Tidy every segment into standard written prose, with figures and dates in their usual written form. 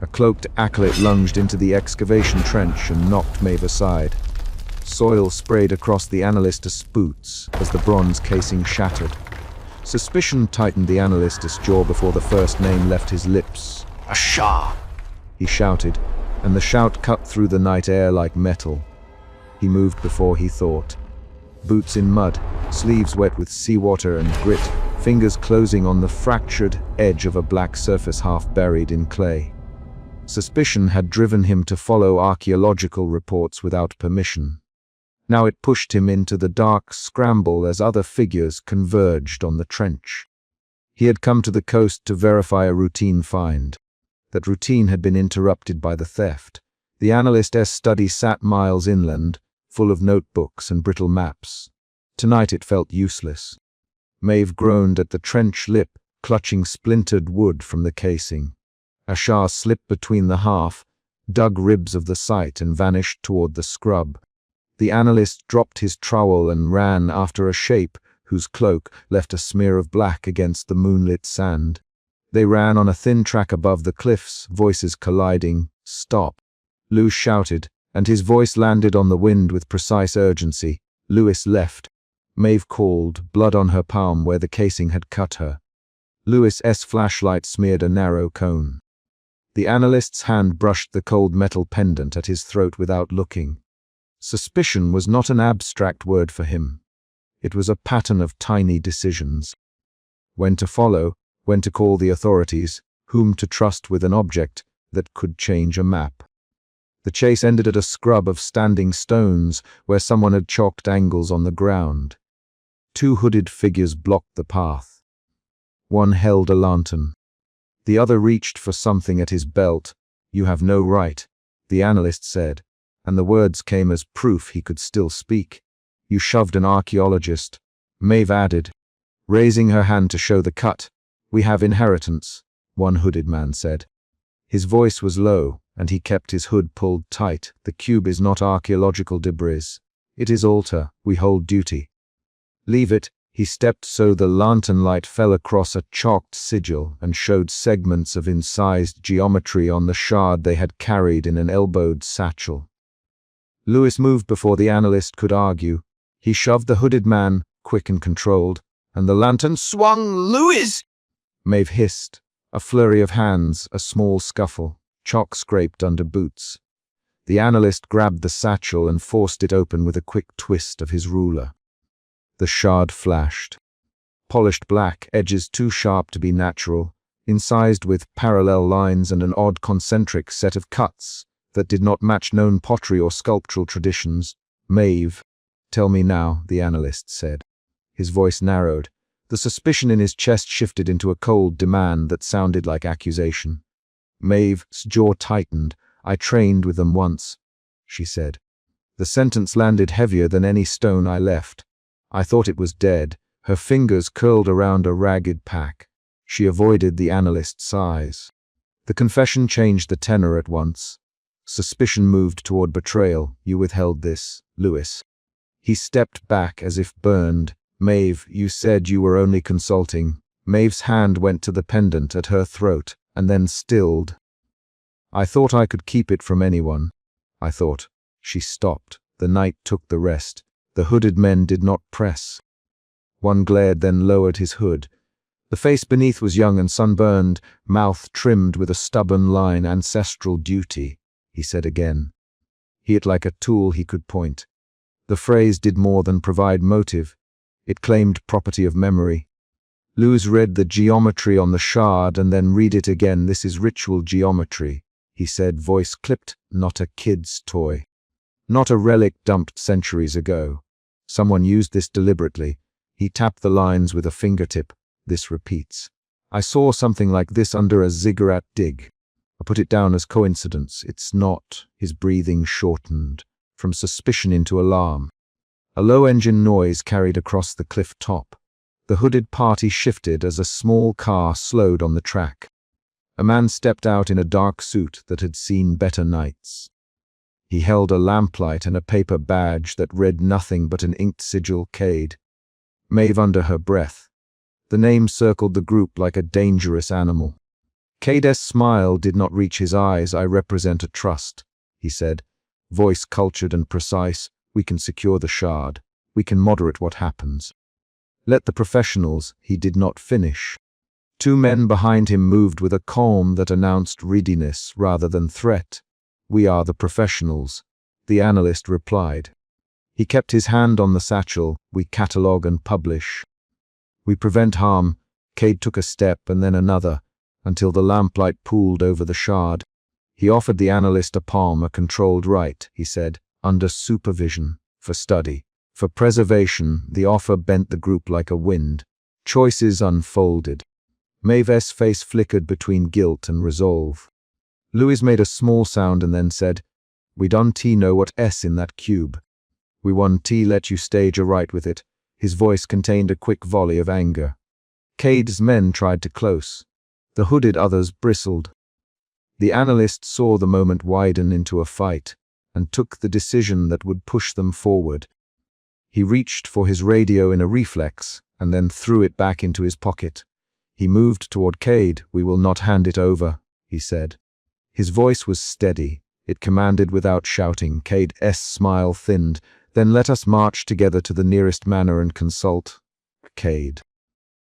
A cloaked acolyte lunged into the excavation trench and knocked Maeve aside. Soil sprayed across the analyst's boots as the bronze casing shattered. Suspicion tightened the analyst's jaw before the first name left his lips. "Ashar!" He shouted, and the shout cut through the night air like metal. He moved before he thought. Boots in mud, sleeves wet with seawater and grit, fingers closing on the fractured edge of a black surface half buried in clay. Suspicion had driven him to follow archaeological reports without permission. Now it pushed him into the dark scramble as other figures converged on the trench. He had come to the coast to verify a routine find. That routine had been interrupted by the theft. The analyst's study sat miles inland, full of notebooks and brittle maps. Tonight it felt useless. Maeve groaned at the trench lip, clutching splintered wood from the casing. Ashar slipped between the half, dug ribs of the site and vanished toward the scrub. The analyst dropped his trowel and ran after a shape whose cloak left a smear of black against the moonlit sand. They ran on a thin track above the cliffs, voices colliding. "Stop!" Lewis shouted, and his voice landed on the wind with precise urgency. Lewis left. Maeve called, blood on her palm where the casing had cut her. Lewis's flashlight smeared a narrow cone. The analyst's hand brushed the cold metal pendant at his throat without looking. Suspicion was not an abstract word for him. It was a pattern of tiny decisions. When to follow, when to call the authorities, whom to trust with an object that could change a map. The chase ended at a scrub of standing stones where someone had chalked angles on the ground. Two hooded figures blocked the path. One held a lantern. The other reached for something at his belt. "You have no right," the analyst said, and the words came as proof he could still speak. "You shoved an archaeologist," Maeve added, raising her hand to show the cut. "We have inheritance," one hooded man said. His voice was low, and he kept his hood pulled tight. "The cube is not archaeological debris. It is altar. We hold duty." "Leave it." He stepped so the lantern light fell across a chalked sigil and showed segments of incised geometry on the shard they had carried in an elbowed satchel. Lewis moved before the analyst could argue. He shoved the hooded man, quick and controlled, and the lantern swung. "Lewis!" Maeve hissed. A flurry of hands, a small scuffle. Chalk scraped under boots. The analyst grabbed the satchel and forced it open with a quick twist of his ruler. The shard flashed. Polished black, edges too sharp to be natural, incised with parallel lines and an odd concentric set of cuts that did not match known pottery or sculptural traditions. "Maeve, tell me now," the analyst said. His voice narrowed. The suspicion in his chest shifted into a cold demand that sounded like accusation. Maeve's jaw tightened. "I trained with them once," she said. The sentence landed heavier than any stone I left. I thought it was dead, her fingers curled around a ragged pack. She avoided the analyst's eyes. The confession changed the tenor at once. Suspicion moved toward betrayal. "You withheld this, Lewis." He stepped back as if burned. "Maeve, you said you were only consulting." Maeve's hand went to the pendant at her throat, and then stilled. "I thought I could keep it from anyone. I thought." She stopped. The night took the rest. The hooded men did not press. One glared, then lowered his hood. The face beneath was young and sunburned, mouth trimmed with a stubborn line. "Ancestral duty," he said again. It like a tool he could point. The phrase did more than provide motive. It claimed property of memory. Lewis read the geometry on the shard and then read it again. "This is ritual geometry," he said, voice clipped. "Not a kid's toy. Not a relic dumped centuries ago. Someone used this deliberately." He tapped the lines with a fingertip. "This repeats. I saw something like this under a ziggurat dig. I put it down as coincidence. It's not." His breathing shortened, from suspicion into alarm. A low engine noise carried across the cliff top. The hooded party shifted as a small car slowed on the track. A man stepped out in a dark suit that had seen better nights. He held a lamplight and a paper badge that read nothing but an inked sigil. "Cade." Maeve under her breath. The name circled the group like a dangerous animal. Cade's smile did not reach his eyes. I represent a trust, he said. Voice cultured and precise. We can secure the shard. We can moderate what happens. Let the professionals, he did not finish. Two men behind him moved with a calm that announced readiness rather than threat. We are the professionals, the analyst replied. He kept his hand on the satchel. We catalog and publish. We prevent harm. Cade took a step and then another, until the lamplight pooled over the shard. He offered the analyst a palm, a controlled right, he said, under supervision, for study. For preservation, the offer bent the group like a wind. Choices unfolded. Maeve's face flickered between guilt and resolve. Louis made a small sound and then said, We don't know what S in that cube. We won't let you stage a right with it. His voice contained a quick volley of anger. Cade's men tried to close. The hooded others bristled. The analyst saw the moment widen into a fight and took the decision that would push them forward. He reached for his radio in a reflex and then threw it back into his pocket. He moved toward Cade. We will not hand it over, he said. His voice was steady. It commanded without shouting. Cade's smile thinned. Then let us march together to the nearest manor and consult. Cade.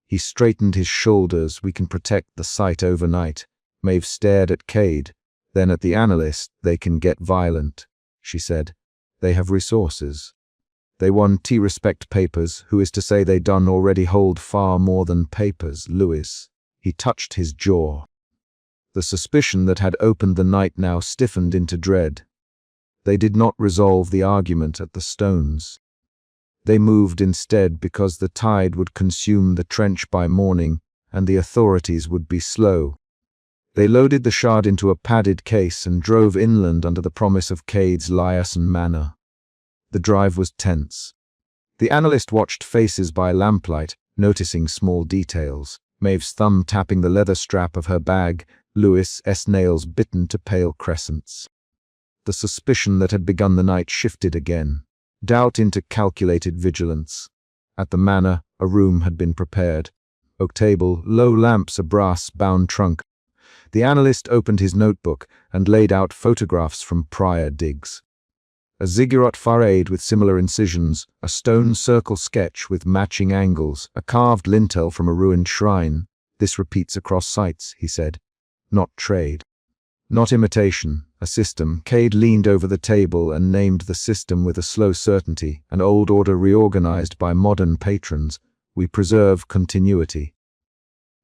He straightened his shoulders. We can protect the site overnight. Maeve stared at Cade, then at the analyst. They can get violent, she said. They have resources. They won respect papers. Who is to say they done already hold far more than papers, Louis? He touched his jaw. The suspicion that had opened the night now stiffened into dread. They did not resolve the argument at the stones. They moved instead because the tide would consume the trench by morning and the authorities would be slow. They loaded the shard into a padded case and drove inland under the promise of Cade's liaison manor. The drive was tense. The analyst watched faces by lamplight, noticing small details. Maeve's thumb tapping the leather strap of her bag, Louis's nails bitten to pale crescents. The suspicion that had begun the night shifted again. Doubt into calculated vigilance. At the manor, a room had been prepared. Oak table, low lamps, a brass-bound trunk. The analyst opened his notebook and laid out photographs from prior digs. A ziggurat facade with similar incisions, a stone circle sketch with matching angles, a carved lintel from a ruined shrine. This repeats across sites, he said. Not trade. Not imitation, a system. Cade leaned over the table and named the system with a slow certainty, an old order reorganized by modern patrons. We preserve continuity.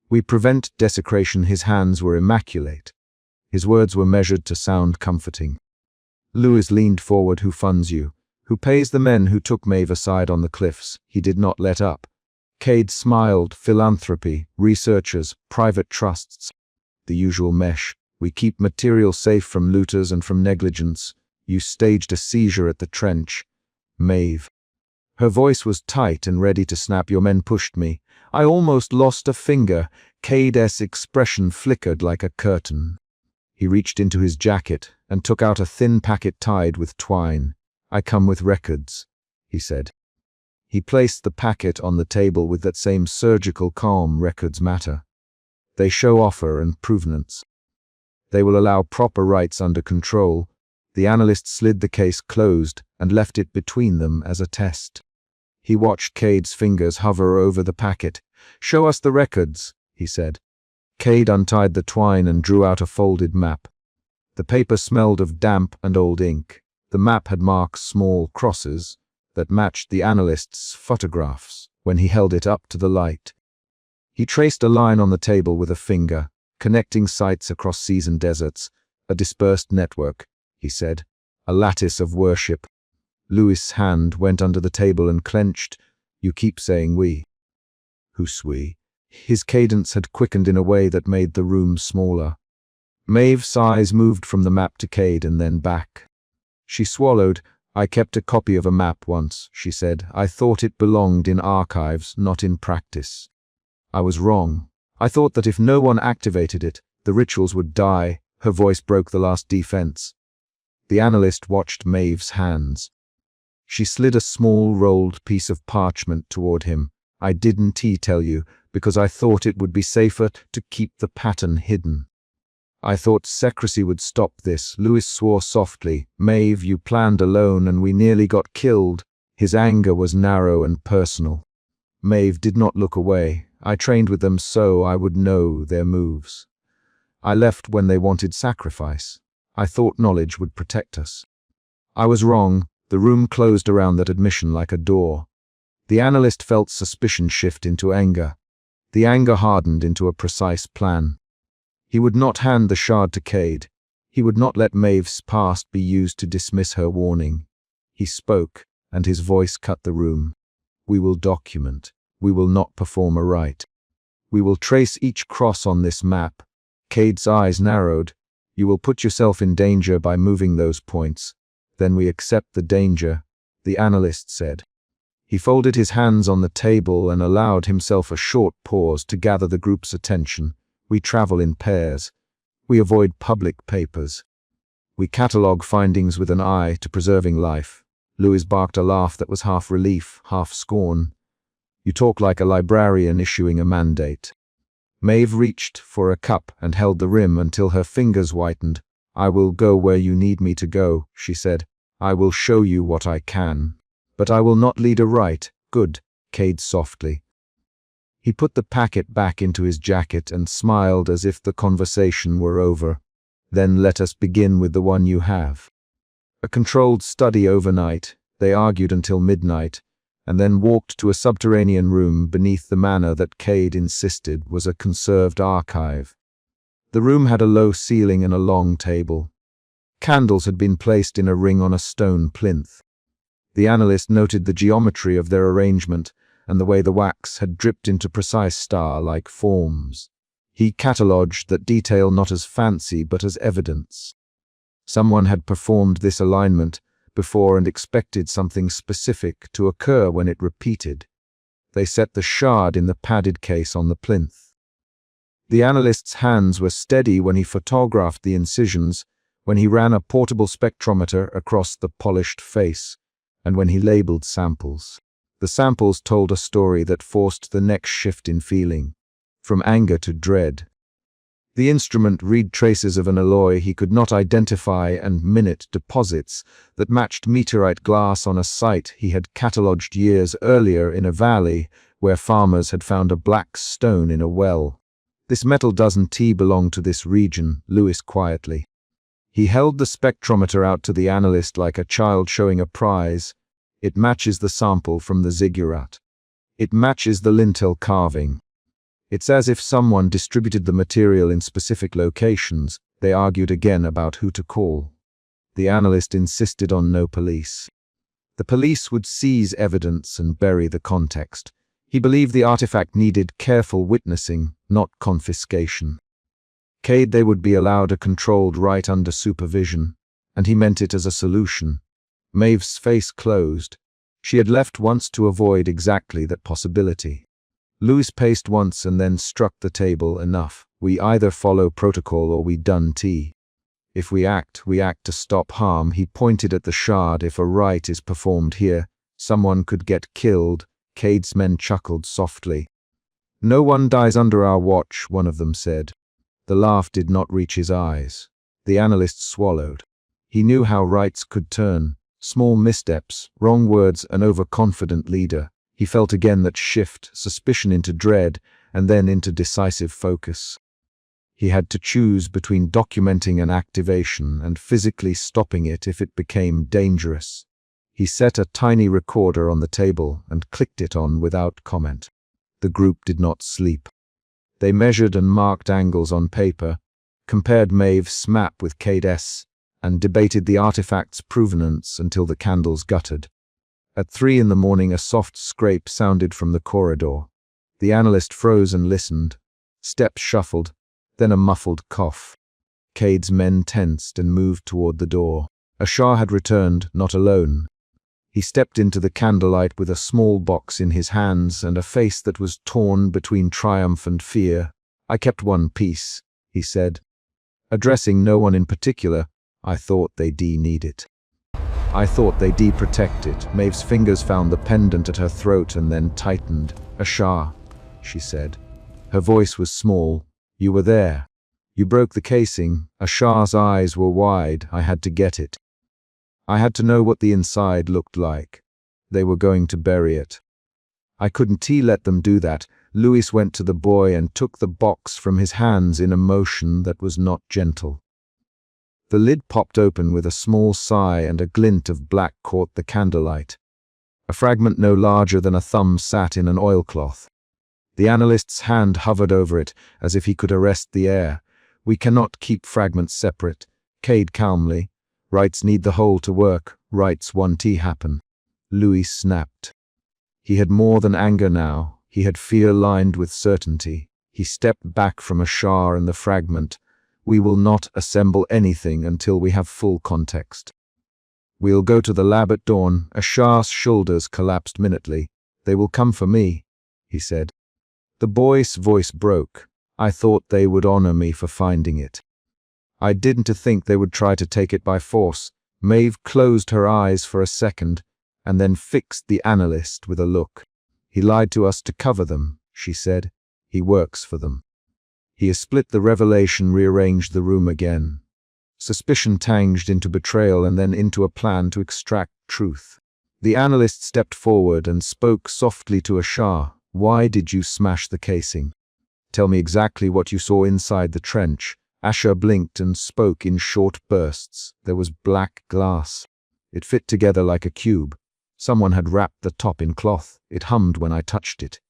We prevent desecration. His hands were immaculate. His words were measured to sound comforting. Louis leaned forward. Who funds you? Who pays the men who took Maeve aside on the cliffs? He did not let up. Cade smiled. Philanthropy, researchers, private trusts. The usual mesh. We keep material safe from looters and from negligence. You staged a seizure at the trench. Maeve. Her voice was tight and ready to snap. Your men pushed me. I almost lost a finger. Cade's expression flickered like a curtain. He reached into his jacket and took out a thin packet tied with twine. I come with records, he said. He placed the packet on the table with that same surgical calm. Records matter. They show offer and provenance. They will allow proper rights under control. The analyst slid the case closed and left it between them as a test. He watched Cade's fingers hover over the packet. Show us the records, he said. Cade untied the twine and drew out a folded map. The paper smelled of damp and old ink. The map had marked small crosses that matched the analyst's photographs when he held it up to the light. He traced a line on the table with a finger, connecting sites across seas and deserts. A dispersed network, he said. A lattice of worship. Louis' hand went under the table and clenched. You keep saying we. Who's we? His cadence had quickened in a way that made the room smaller. Maeve's eyes moved from the map to Cade and then back. She swallowed. I kept a copy of a map once, she said. I thought it belonged in archives, not in practice. I was wrong. I thought that if no one activated it, the rituals would die. Her voice broke the last defense. The analyst watched Maeve's hands. She slid a small rolled piece of parchment toward him. I didn't tell you, because I thought it would be safer to keep the pattern hidden. I thought secrecy would stop this. Lewis swore softly. Maeve, you planned alone and we nearly got killed. His anger was narrow and personal. Maeve did not look away. I trained with them so I would know their moves. I left when they wanted sacrifice. I thought knowledge would protect us. I was wrong. The room closed around that admission like a door. The analyst felt suspicion shift into anger. The anger hardened into a precise plan. He would not hand the shard to Cade. He would not let Maeve's past be used to dismiss her warning. He spoke, and his voice cut the room. We will document. We will not perform a rite. We will trace each cross on this map. Cade's eyes narrowed. You will put yourself in danger by moving those points. Then we accept the danger, the analyst said. He folded his hands on the table and allowed himself a short pause to gather the group's attention. We travel in pairs. We avoid public papers. We catalogue findings with an eye to preserving life. Louis barked a laugh that was half relief, half scorn. You talk like a librarian issuing a mandate. Maeve reached for a cup and held the rim until her fingers whitened. I will go where you need me to go, she said. I will show you what I can. But I will not lead a rite. Good, Cade softly. He put the packet back into his jacket and smiled as if the conversation were over. Then let us begin with the one you have. A controlled study overnight. They argued until midnight, and then walked to a subterranean room beneath the manor that Cade insisted was a conserved archive. The room had a low ceiling and a long table. Candles had been placed in a ring on a stone plinth. The analyst noted the geometry of their arrangement and the way the wax had dripped into precise star-like forms. He catalogued that detail not as fancy but as evidence. Someone had performed this alignment before and expected something specific to occur when it repeated. They set the shard in the padded case on the plinth. The analyst's hands were steady when he photographed the incisions, when he ran a portable spectrometer across the polished face, and when he labeled samples. The samples told a story that forced the next shift in feeling, from anger to dread. The instrument read traces of an alloy he could not identify and minute deposits that matched meteorite glass on a site he had catalogued years earlier in a valley where farmers had found a black stone in a well. This metal doesn't belong to this region, Lewis quietly. He held the spectrometer out to the analyst like a child showing a prize. It matches the sample from the ziggurat. It matches the lintel carving. It's as if someone distributed the material in specific locations. They argued again about who to call. The analyst insisted on no police. The police would seize evidence and bury the context. He believed the artifact needed careful witnessing, not confiscation. Cade, they would be allowed a controlled rite under supervision, and he meant it as a solution. Maeve's face closed. She had left once to avoid exactly that possibility. Louis paced once and then struck the table. Enough. We either follow protocol or we done tea. If we act to stop harm. He pointed at the shard. If a rite is performed here, someone could get killed. Cade's men chuckled softly. No one dies under our watch, one of them said. The laugh did not reach his eyes. The analyst swallowed. He knew how rites could turn. Small missteps, wrong words, an overconfident leader. He felt again that shift, suspicion into dread, and then into decisive focus. He had to choose between documenting an activation and physically stopping it if it became dangerous. He set a tiny recorder on the table and clicked it on without comment. The group did not sleep. They measured and marked angles on paper, compared Maeve's map with Cade's, and debated the artifact's provenance until the candles guttered. At 3 in the morning, a soft scrape sounded from the corridor. The analyst froze and listened. Steps shuffled, then a muffled cough. Cade's men tensed and moved toward the door. Ashar had returned, not alone. He stepped into the candlelight with a small box in his hands and a face that was torn between triumph and fear. I kept one piece, he said. Addressing no one in particular, I thought they need it. I thought they protect it. Maeve's fingers found the pendant at her throat and then tightened. Ashar, she said. Her voice was small. You were there. You broke the casing. Ashar's eyes were wide. I had to get it. I had to know what the inside looked like. They were going to bury it. I couldn't let them do that. Louis went to the boy and took the box from his hands in a motion that was not gentle. The lid popped open with a small sigh, and a glint of black caught the candlelight. A fragment no larger than a thumb sat in an oilcloth. The analyst's hand hovered over it, as if he could arrest the air. We cannot keep fragments separate. Cade calmly. Rights need the whole to work. Rights 1T happen. Louis snapped. He had more than anger now. He had fear lined with certainty. He stepped back from Ashar and the fragment. We will not assemble anything until we have full context. We'll go to the lab at dawn. Ashar's shoulders collapsed minutely. They will come for me, he said. The boy's voice broke. I thought they would honor me for finding it. I didn't think they would try to take it by force. Maeve closed her eyes for a second, and then fixed the analyst with a look. He lied to us to cover them, she said. He works for them. He has split the revelation, rearranged the room again. Suspicion tanged into betrayal and then into a plan to extract truth. The analyst stepped forward and spoke softly to Ashar. Why did you smash the casing? Tell me exactly what you saw inside the trench. Ashar blinked and spoke in short bursts. There was black glass. It fit together like a cube. Someone had wrapped the top in cloth. It hummed when I touched it.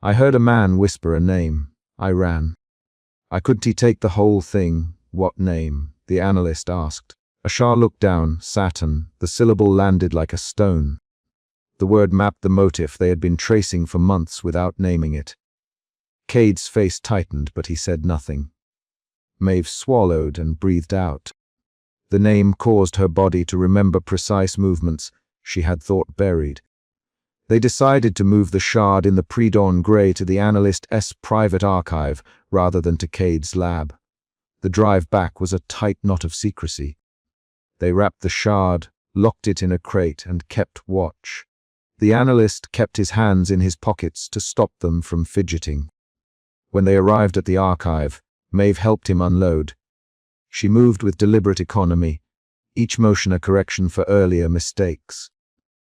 I heard a man whisper a name. I ran. I couldn't take the whole thing. What name? The analyst asked. Ashar looked down. Saturn. The syllable landed like a stone. The word mapped the motif they had been tracing for months without naming it. Cade's face tightened, but he said nothing. Maeve swallowed and breathed out. The name caused her body to remember precise movements she had thought buried. They decided to move the shard in the pre-dawn grey to the analyst's private archive rather than to Cade's lab. The drive back was a tight knot of secrecy. They wrapped the shard, locked it in a crate, and kept watch. The analyst kept his hands in his pockets to stop them from fidgeting. When they arrived at the archive, Maeve helped him unload. She moved with deliberate economy, each motion a correction for earlier mistakes.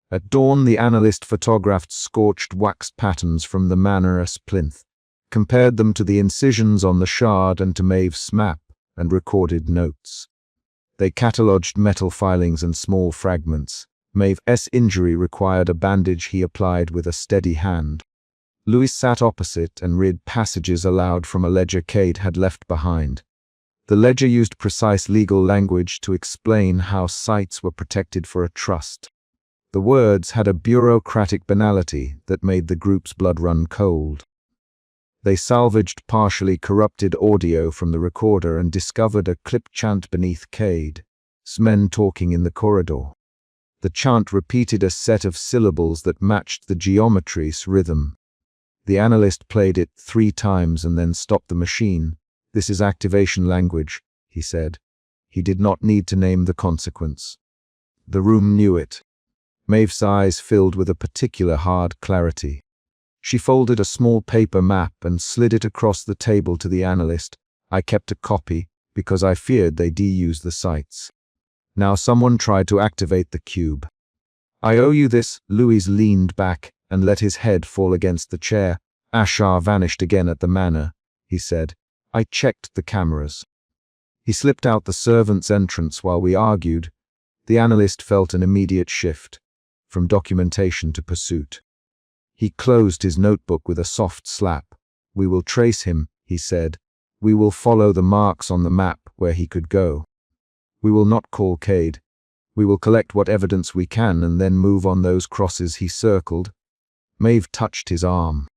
At dawn, the analyst photographed scorched wax patterns from the manorous plinth, compared them to the incisions on the shard and to Maeve's map, and recorded notes. They catalogued metal filings and small fragments. Maeve's injury required a bandage he applied with a steady hand. Louis sat opposite and read passages aloud from a ledger Cade had left behind. The ledger used precise legal language to explain how sites were protected for a trust. The words had a bureaucratic banality that made the group's blood run cold. They salvaged partially corrupted audio from the recorder and discovered a clip chant beneath Cade's men talking in the corridor. The chant repeated a set of syllables that matched the geometry's rhythm. The analyst played it 3 times and then stopped the machine. This is activation language, he said. He did not need to name the consequence. The room knew it. Maeve's eyes filled with a particular hard clarity. She folded a small paper map and slid it across the table to the analyst. I kept a copy because I feared they'd use the sites. Now someone tried to activate the cube. I owe you this. Louis leaned back and let his head fall against the chair. Ashar vanished again at the manor, he said. I checked the cameras. He slipped out the servants' entrance while we argued. The analyst felt an immediate shift, from documentation to pursuit. He closed his notebook with a soft slap. We will trace him, he said. We will follow the marks on the map where he could go. We will not call Cade. We will collect what evidence we can and then move on those crosses he circled. Maeve touched his arm.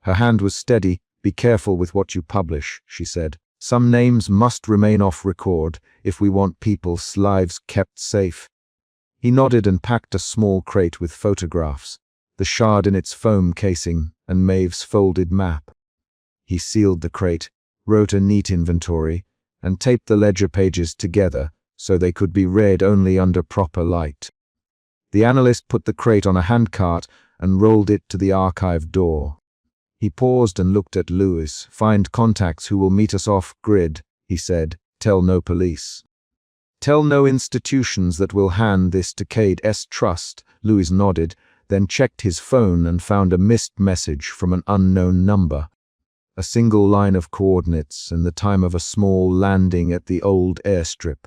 Her hand was steady. Be careful with what you publish, she said. Some names must remain off record if we want people's lives kept safe. He nodded and packed a small crate with photographs, the shard in its foam casing, and Maeve's folded map. He sealed the crate, wrote a neat inventory, and taped the ledger pages together so they could be read only under proper light. The analyst put the crate on a handcart and rolled it to the archive door. He paused and looked at Louis. Find contacts who will meet us off-grid, he said. Tell no police. Tell no institutions that will hand this to Cade's trust. Louis nodded, then checked his phone and found a missed message from an unknown number. A single line of coordinates and the time of a small landing at the old airstrip.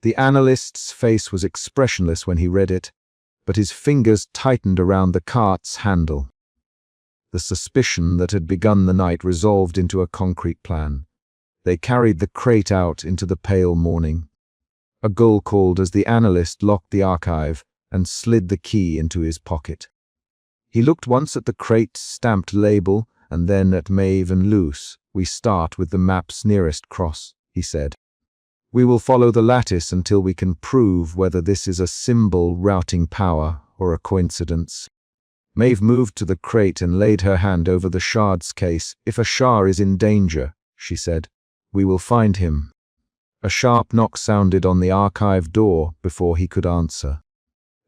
The analyst's face was expressionless when he read it, but his fingers tightened around the cart's handle. The suspicion that had begun the night resolved into a concrete plan. They carried the crate out into the pale morning. A gull called as the analyst locked the archive and slid the key into his pocket. He looked once at the crate's stamped label and then at Maeve and Luce. We start with the map's nearest cross, he said. We will follow the lattice until we can prove whether this is a symbol routing power or a coincidence. Maeve moved to the crate and laid her hand over the shard's case. If a Shah is in danger, she said, we will find him. A sharp knock sounded on the archive door before he could answer.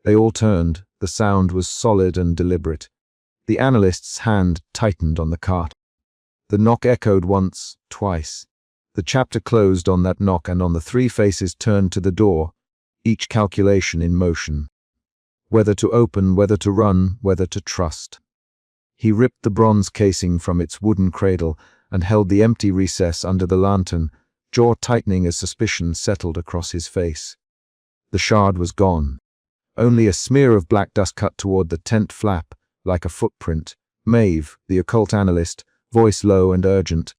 They all turned. The sound was solid and deliberate. The analyst's hand tightened on the cart. The knock echoed once, twice. The chapter closed on that knock and on the three faces turned to the door, each calculation in motion. Whether to open, whether to run, whether to trust. He ripped the bronze casing from its wooden cradle and held the empty recess under the lantern, jaw tightening as suspicion settled across his face. The shard was gone. Only a smear of black dust cut toward the tent flap, like a footprint. Maeve, the occult analyst, voice low and urgent.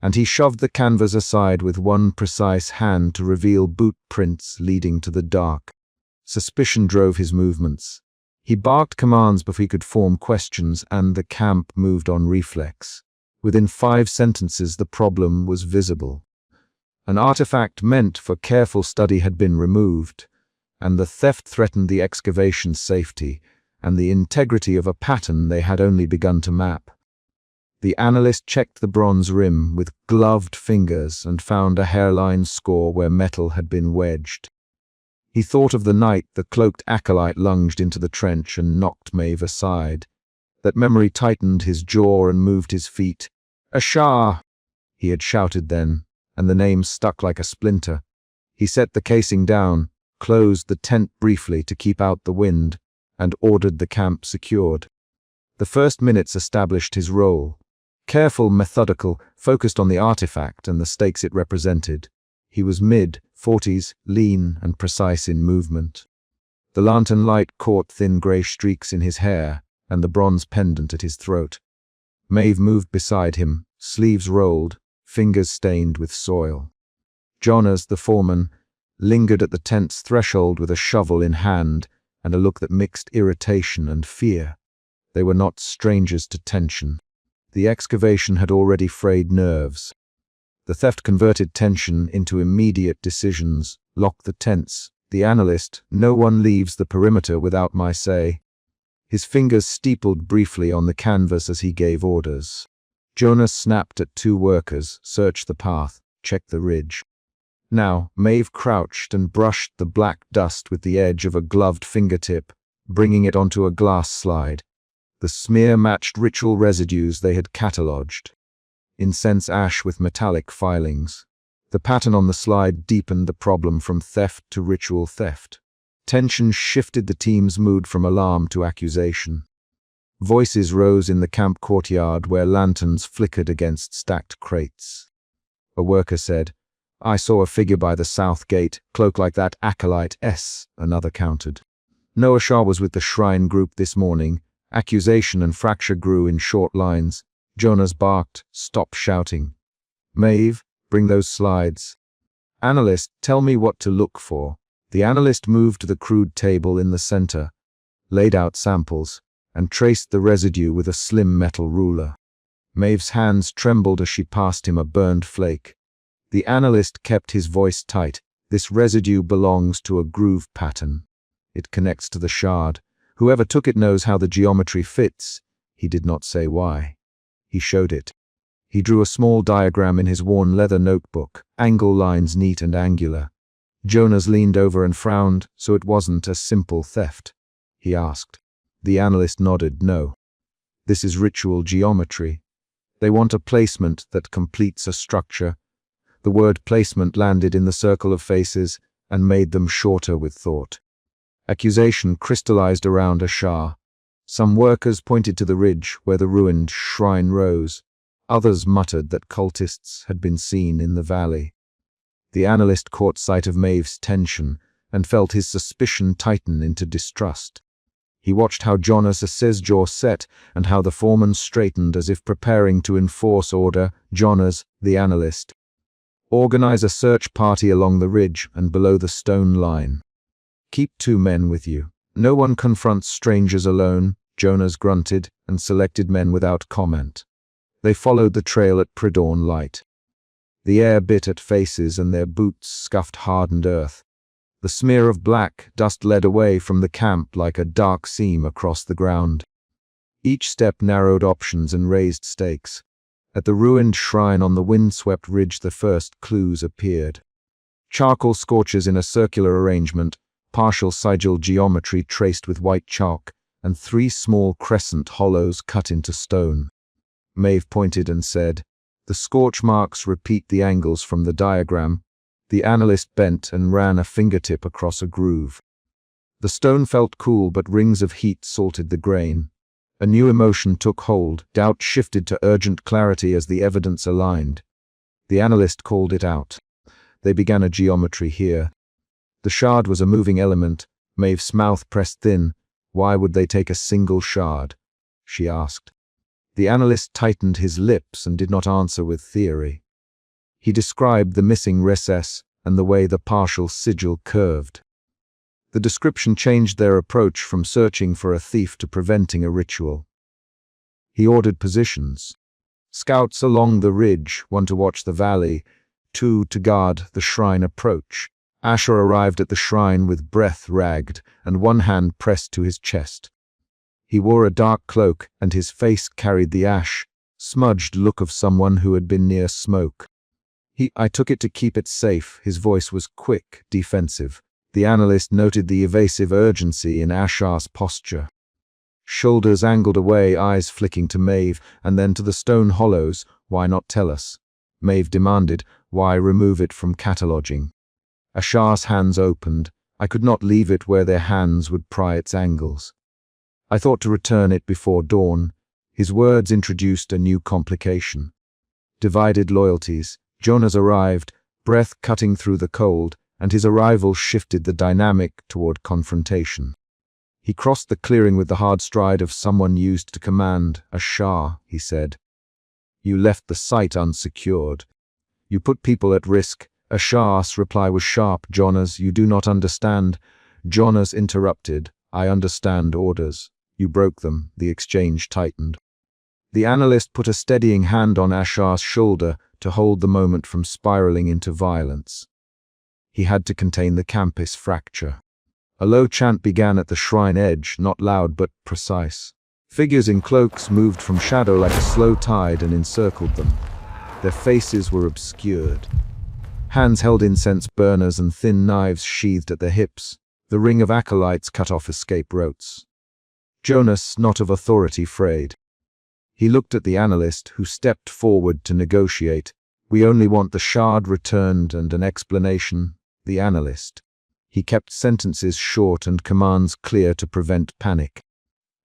And he shoved the canvas aside with one precise hand to reveal boot prints leading to the dark. Suspicion drove his movements. He barked commands before he could form questions, and the camp moved on reflex. Within 5 sentences the problem was visible. An artifact meant for careful study had been removed, and the theft threatened the excavation's safety and the integrity of a pattern they had only begun to map. The analyst checked the bronze rim with gloved fingers and found a hairline score where metal had been wedged. He thought of the night the cloaked acolyte lunged into the trench and knocked Maeve aside. That memory tightened his jaw and moved his feet. "A Shah!" he had shouted then, and the name stuck like a splinter. He set the casing down, closed the tent briefly to keep out the wind, and ordered the camp secured. The first minutes established his role. Careful, methodical, focused on the artifact and the stakes it represented. He was mid-40s, lean and precise in movement. The lantern light caught thin grey streaks in his hair and the bronze pendant at his throat. Maeve moved beside him, sleeves rolled, fingers stained with soil. Jonas, the foreman, lingered at the tent's threshold with a shovel in hand and a look that mixed irritation and fear. They were not strangers to tension. The excavation had already frayed nerves. The theft converted tension into immediate decisions. Lock the tents. The analyst, no one leaves the perimeter without my say. His fingers steepled briefly on the canvas as he gave orders. Jonas snapped at 2 workers, search the path, check the ridge. Now, Maeve crouched and brushed the black dust with the edge of a gloved fingertip, bringing it onto a glass slide. The smear matched ritual residues they had catalogued. Incense ash with metallic filings. The pattern on the slide deepened the problem from theft to ritual theft. Tension shifted the team's mood from alarm to accusation. Voices rose in the camp courtyard where lanterns flickered against stacked crates. A worker said, "I saw a figure by the south gate, cloak like that acolyte S," another countered. Noah Shah was with the shrine group this morning. Accusation and fracture grew in short lines. Jonas barked, "Stop shouting." "Maeve, bring those slides." "Analyst, tell me what to look for." The analyst moved to the crude table in the center, laid out samples, and traced the residue with a slim metal ruler. Maeve's hands trembled as she passed him a burned flake. The analyst kept his voice tight. "This residue belongs to a groove pattern. It connects to the shard. Whoever took it knows how the geometry fits." He did not say why. He showed it. He drew a small diagram in his worn leather notebook, angle lines neat and angular. Jonas leaned over and frowned, "So it wasn't a simple theft?" he asked. The analyst nodded, "No. This is ritual geometry. They want a placement that completes a structure. The word placement landed in the circle of faces and made them shorter with thought. Accusation crystallized around Ashar. Some workers pointed to the ridge where the ruined shrine rose. Others muttered that cultists had been seen in the valley. The analyst caught sight of Maeve's tension and felt his suspicion tighten into distrust. He watched how Jonas' jaw set and how the foreman straightened as if preparing to enforce order. Jonas, the analyst. Organize a search party along the ridge and below the stone line. Keep 2 men with you. No one confronts strangers alone, Jonas grunted and selected men without comment. They followed the trail at pre-dawn light. The air bit at faces and their boots scuffed hardened earth. The smear of black dust led away from the camp like a dark seam across the ground. Each step narrowed options and raised stakes. At the ruined shrine on the windswept ridge the first clues appeared. Charcoal scorches in a circular arrangement, partial sigil geometry traced with white chalk, and 3 small crescent hollows cut into stone. Maeve pointed and said, "The scorch marks repeat the angles from the diagram." The analyst bent and ran a fingertip across a groove. The stone felt cool, but rings of heat salted the grain. A new emotion took hold. Doubt shifted to urgent clarity as the evidence aligned. The analyst called it out. They began a geometry here. The shard was a moving element. Maeve's mouth pressed thin. Why would they take a single shard? She asked. The analyst tightened his lips and did not answer with theory. He described the missing recess and the way the partial sigil curved. The description changed their approach from searching for a thief to preventing a ritual. He ordered positions. Scouts along the ridge, 1 to watch the valley, 2 to guard the shrine approach. Asher arrived at the shrine with breath ragged and 1 hand pressed to his chest. He wore a dark cloak and his face carried the ash, smudged look of someone who had been near smoke. I took it to keep it safe. His voice was quick, defensive. The analyst noted the evasive urgency in Ashar's posture. Shoulders angled away, eyes flicking to Maeve, and then to the stone hollows. Why not tell us? Maeve demanded. Why remove it from cataloguing? Ashar's hands opened. I could not leave it where their hands would pry its angles. I thought to return it before dawn. His words introduced a new complication. Divided loyalties. Jonas arrived, breath cutting through the cold, and his arrival shifted the dynamic toward confrontation. He crossed the clearing with the hard stride of someone used to command. Ashar, he said. You left the site unsecured. You put people at risk. Ashar's reply was sharp. Jonas, you do not understand. Jonas interrupted. I understand orders. You broke them. The exchange tightened. The analyst put a steadying hand on Ashar's shoulder to hold the moment from spiraling into violence. He had to contain the campus fracture. A low chant began at the shrine edge, not loud but precise. Figures in cloaks moved from shadow like a slow tide and encircled them. Their faces were obscured. Hands held incense burners and thin knives sheathed at their hips. The ring of acolytes cut off escape routes. Jonas, not of authority, frayed. He looked at the analyst, who stepped forward to negotiate. We only want the shard returned and an explanation. The analyst. He kept sentences short and commands clear to prevent panic.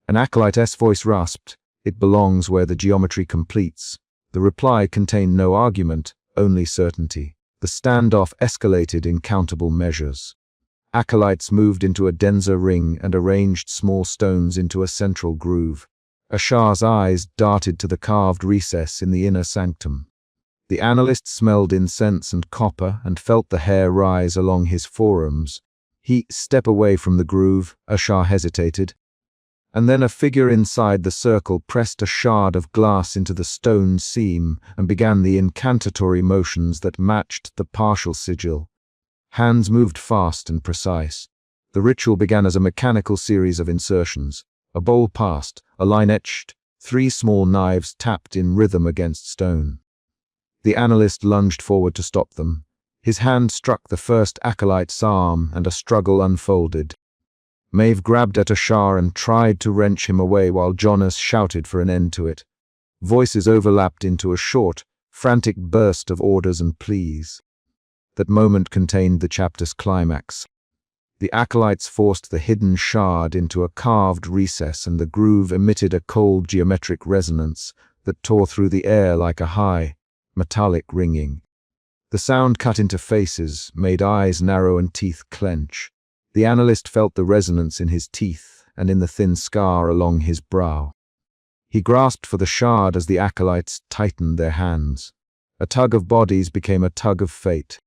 An acolyte's voice rasped. It belongs where the geometry completes. The reply contained no argument, only certainty. The standoff escalated in countable measures. Acolytes moved into a denser ring and arranged small stones into a central groove. Ashar's eyes darted to the carved recess in the inner sanctum. The analyst smelled incense and copper and felt the hair rise along his forearms. Step away from the groove, Ashar hesitated. And then a figure inside the circle pressed a shard of glass into the stone seam and began the incantatory motions that matched the partial sigil. Hands moved fast and precise. The ritual began as a mechanical series of insertions. A bowl passed, a line etched, 3 small knives tapped in rhythm against stone. The analyst lunged forward to stop them. His hand struck the first acolyte's arm and a struggle unfolded. Maeve grabbed at Ashar and tried to wrench him away while Jonas shouted for an end to it. Voices overlapped into a short, frantic burst of orders and pleas. That moment contained the chapter's climax. The acolytes forced the hidden shard into a carved recess, and the groove emitted a cold geometric resonance that tore through the air like a high, metallic ringing. The sound cut into faces, made eyes narrow and teeth clench. The analyst felt the resonance in his teeth and in the thin scar along his brow. He grasped for the shard as the acolytes tightened their hands. A tug of bodies became a tug of fate.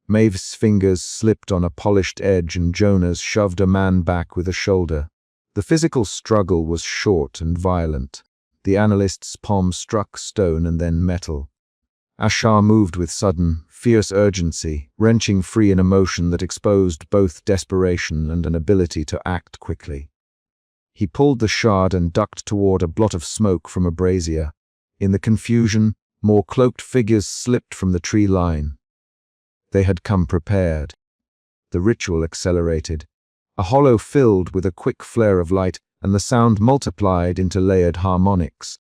Maeve's fingers slipped on a polished edge and Jonas shoved a man back with a shoulder. The physical struggle was short and violent. The analyst's palm struck stone and then metal. Ashar moved with sudden, fierce urgency, wrenching free an emotion that exposed both desperation and an ability to act quickly. He pulled the shard and ducked toward a blot of smoke from a brazier. In the confusion, more cloaked figures slipped from the tree line. They had come prepared. The ritual accelerated. A hollow filled with a quick flare of light, and the sound multiplied into layered harmonics.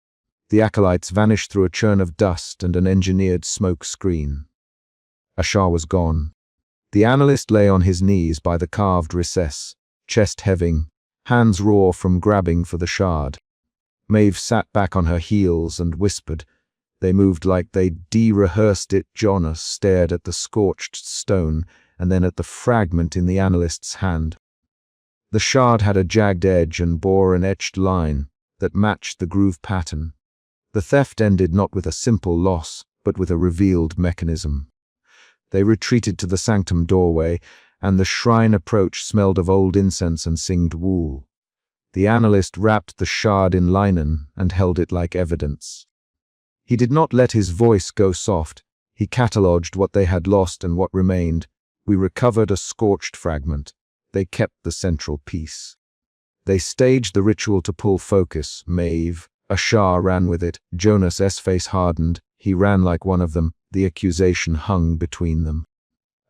The acolytes vanished through a churn of dust and an engineered smoke screen. Ashar was gone. The analyst lay on his knees by the carved recess, chest heaving, hands raw from grabbing for the shard. Maeve sat back on her heels and whispered. They moved like they'd de-rehearsed it. Jonas stared at the scorched stone and then at the fragment in the analyst's hand. The shard had a jagged edge and bore an etched line that matched the groove pattern. The theft ended not with a simple loss, but with a revealed mechanism. They retreated to the sanctum doorway, and the shrine approach smelled of old incense and singed wool. The analyst wrapped the shard in linen and held it like evidence. He did not let his voice go soft. He catalogued what they had lost and what remained. We recovered a scorched fragment. They kept the central piece. They staged the ritual to pull focus. Maeve, Ashar ran with it. Jonas' face hardened. He ran like one of them. The accusation hung between them.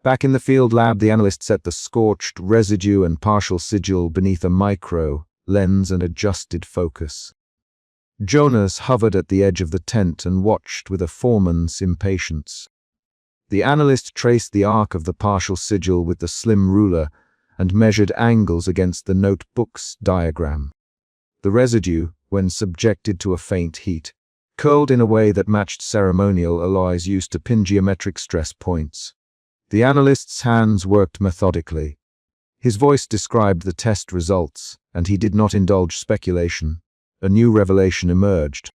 Back in the field lab, the analyst set the scorched residue and partial sigil beneath a micro lens and adjusted focus. Jonas hovered at the edge of the tent and watched with a foreman's impatience. The analyst traced the arc of the partial sigil with the slim ruler and measured angles against the notebook's diagram. The residue, when subjected to a faint heat, curled in a way that matched ceremonial alloys used to pin geometric stress points. The analyst's hands worked methodically. His voice described the test results, and he did not indulge speculation. A new revelation emerged.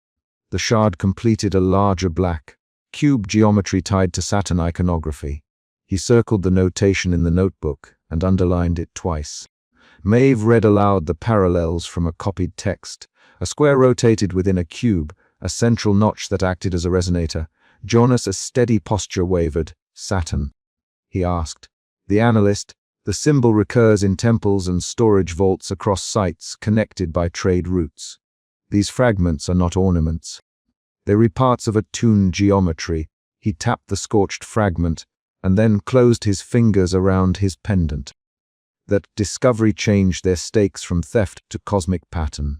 The shard completed a larger black cube geometry tied to Saturn iconography. He circled the notation in the notebook and underlined it twice. Maeve read aloud the parallels from a copied text. A square rotated within a cube, a central notch that acted as a resonator. Jonas' steady posture wavered. Saturn, he asked. The analyst, the symbol recurs in temples and storage vaults across sites connected by trade routes. These fragments are not ornaments. They are parts of a tuned geometry. He tapped the scorched fragment and then closed his fingers around his pendant. That discovery changed their stakes from theft to cosmic pattern.